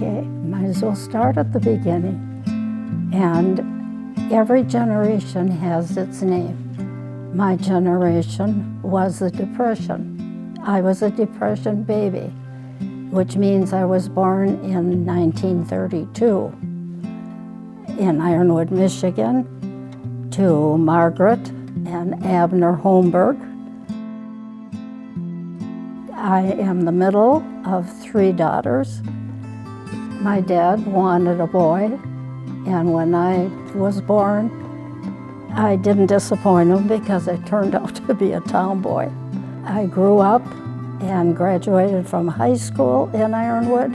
Okay, might as well start at the beginning. And every generation has its name. My generation was the Depression. I was a Depression baby, which means I was born in 1932 in Ironwood, Michigan, to Margaret and Abner Holmberg. I am the middle of 3 daughters. My dad wanted a boy, and when I was born, I didn't disappoint him because I turned out to be a tomboy. I grew up and graduated from high school in Ironwood,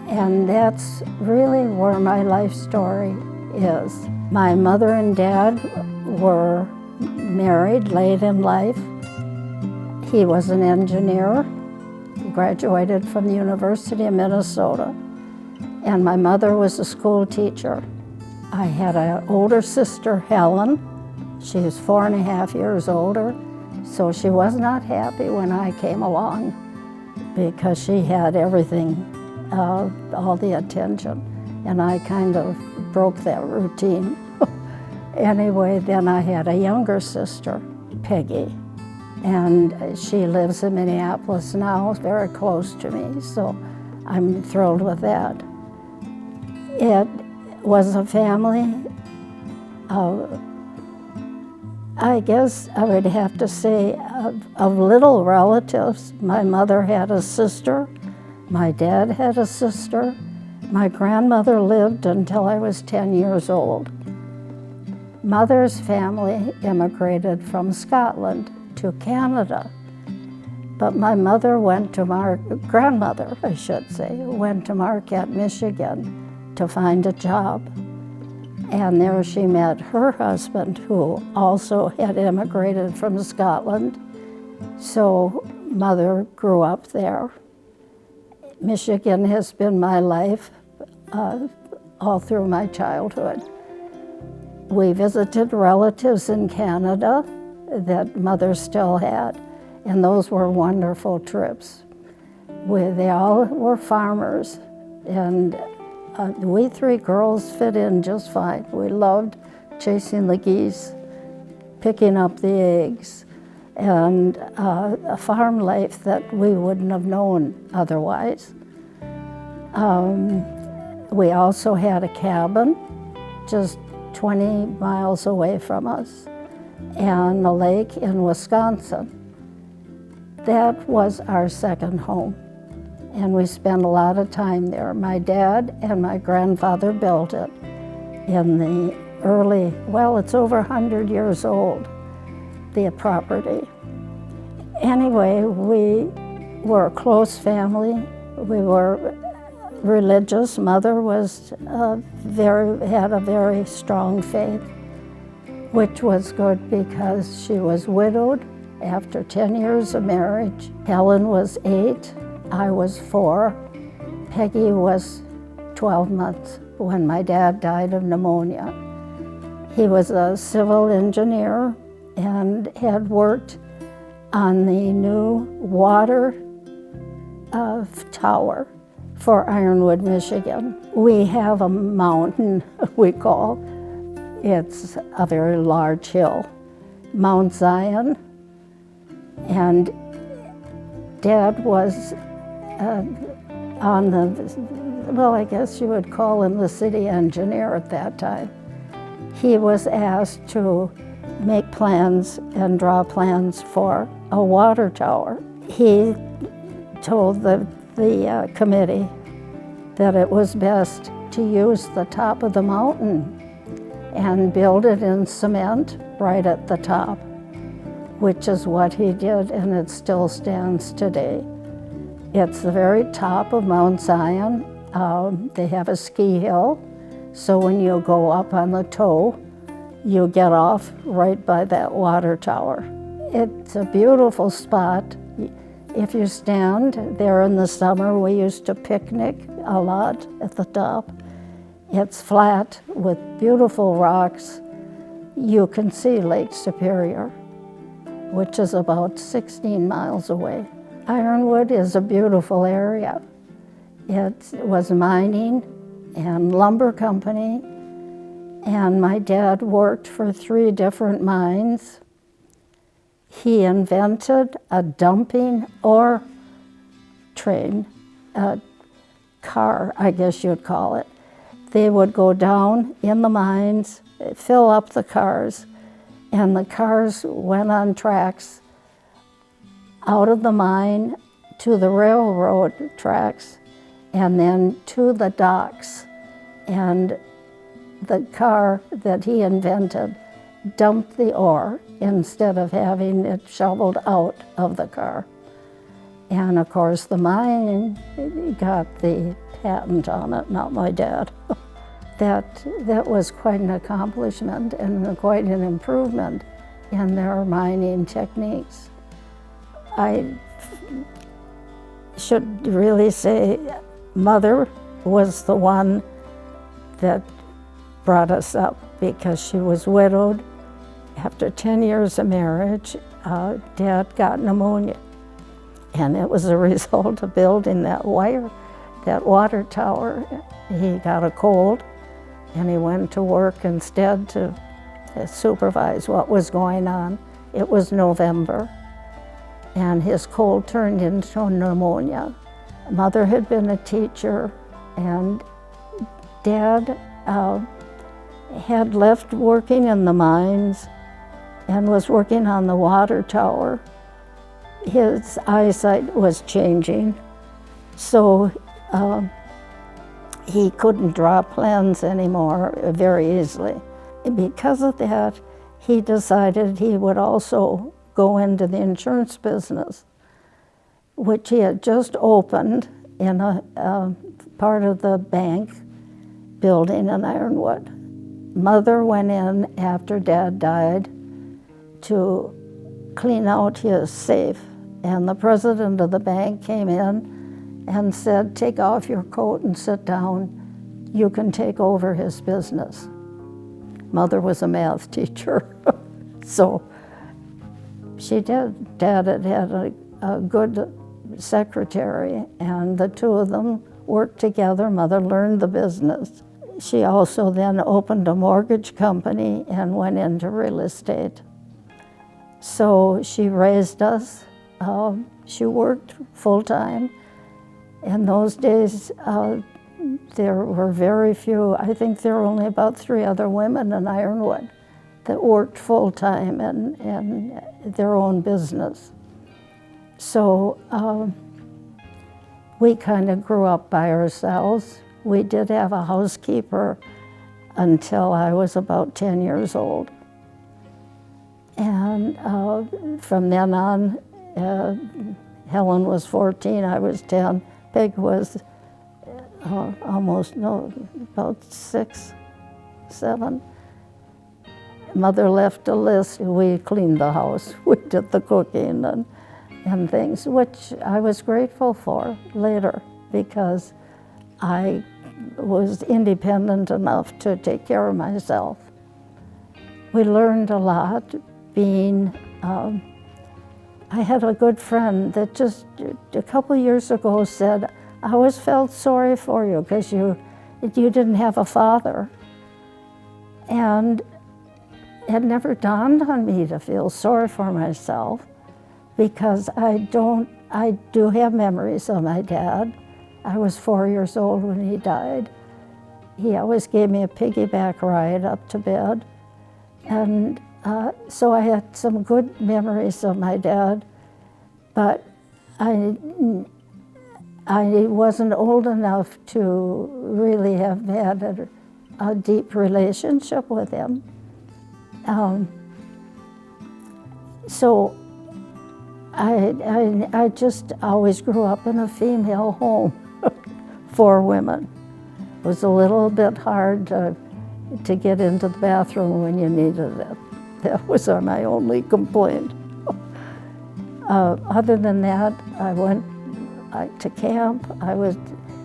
and that's really where my life story is. My mother and dad were married late in life. He was an engineer, graduated from the University of Minnesota, and my mother was a school teacher. I had an older sister, Helen. She was 4.5 years older, so she was not happy when I came along because she had everything, all the attention, and I kind of broke that routine. Anyway, then I had a younger sister, Peggy, and she lives in Minneapolis now, very close to me, so I'm thrilled with that. It was a family of, I guess I would have to say, of little relatives. My mother had a sister, my dad had a sister, my grandmother lived until I was 10 years old. Mother's family immigrated from Scotland to Canada, but my mother went to grandmother, I should say, went to Marquette, Michigan to find a job. And there she met her husband, who also had immigrated from Scotland. So mother grew up there. Michigan has been my life all through my childhood. We visited relatives in Canada that mother still had, and those were wonderful trips. They all were farmers, and we 3 girls fit in just fine. We loved chasing the geese, picking up the eggs, and a farm life that we wouldn't have known otherwise. We also had a cabin just 20 miles away from us and a lake in Wisconsin. That was our second home, and we spent a lot of time there. My dad and my grandfather built it in the early, well, it's over 100 years old, the property. Anyway, we were a close family. We were religious. Mother was had a very strong faith, which was good because she was widowed after 10 years of marriage. Helen was 8, I was 4. Peggy was 12 months when my dad died of pneumonia. He was a civil engineer and had worked on the new water tower for Ironwood, Michigan. We have a mountain, we call. It's a very large hill, Mount Zion, and Dad was on the, well, I guess you would call him the city engineer at that time. He was asked to make plans and draw plans for a water tower. He told the committee that it was best to use the top of the mountain and build it in cement right at the top, which is what he did, and it still stands today. It's the very top of Mount Zion. They have a ski hill, so when you go up on the toe, you get off right by that water tower. It's a beautiful spot. If you stand there in the summer, we used to picnic a lot at the top. It's flat with beautiful rocks. You can see Lake Superior, which is about 16 miles away. Ironwood is a beautiful area. It was mining and lumber company, and my dad worked for 3 different mines. He invented a dumping ore train, a car, I guess you'd call it. They would go down in the mines, fill up the cars, and the cars went on tracks out of the mine to the railroad tracks and then to the docks. And the car that he invented dumped the ore instead of having it shoveled out of the car. And of course the mine got the patent on it, not my dad. That was quite an accomplishment and quite an improvement in their mining techniques. I should really say Mother was the one that brought us up because she was widowed. After 10 years of marriage, Dad got pneumonia. And it was a result of building that water tower. He got a cold and he went to work instead to supervise what was going on. It was November and his cold turned into pneumonia. Mother had been a teacher and Dad had left working in the mines and was working on the water tower. His eyesight was changing, so he couldn't draw plans anymore very easily. Because of that, he decided he would also go into the insurance business, which he had just opened in a part of the bank building in Ironwood. Mother went in after Dad died to clean out his safe, and the president of the bank came in and said, "Take off your coat and sit down. You can take over his business." Mother was a math teacher, so she did. Dad had a good secretary, and the 2 of them worked together. Mother learned the business. She also then opened a mortgage company and went into real estate. So she raised us. She worked full-time. In those days, there were very few. I think there were only about 3 other women in Ironwood that worked full-time in their own business. So we kind of grew up by ourselves. We did have a housekeeper until I was about 10 years old. And from then on, Helen was 14, I was 10. Peg was about 6, 7. Mother left a list. We cleaned the house. We did the cooking and things, which I was grateful for later because I was independent enough to take care of myself. We learned a lot being, I had a good friend that just a couple years ago said, "I always felt sorry for you because you didn't have a father." And it never dawned on me to feel sorry for myself because I do have memories of my dad. I was 4 years old when he died. He always gave me a piggyback ride up to bed. And so I had some good memories of my dad, but I wasn't old enough to really have had a deep relationship with him. So I just always grew up in a female home. 4 women. It was a little bit hard to get into the bathroom when you needed it. That was my only complaint. Other than that, I went to camp.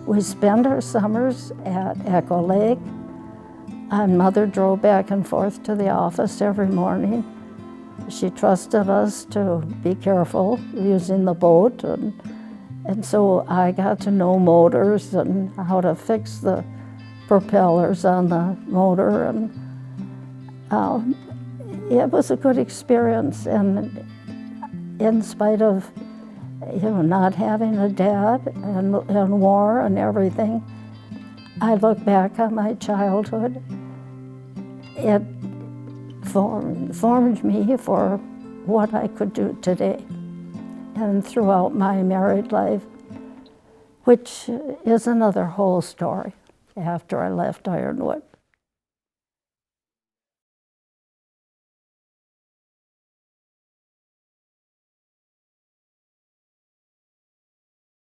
We spent our summers at Echo Lake, and Mother drove back and forth to the office every morning. She trusted us to be careful using the boat, And so I got to know motors and how to fix the propellers on the motor, and it was a good experience. And in spite of not having a dad and war and everything, I look back on my childhood. It formed me for what I could do today and throughout my married life, which is another whole story after I left Ironwood.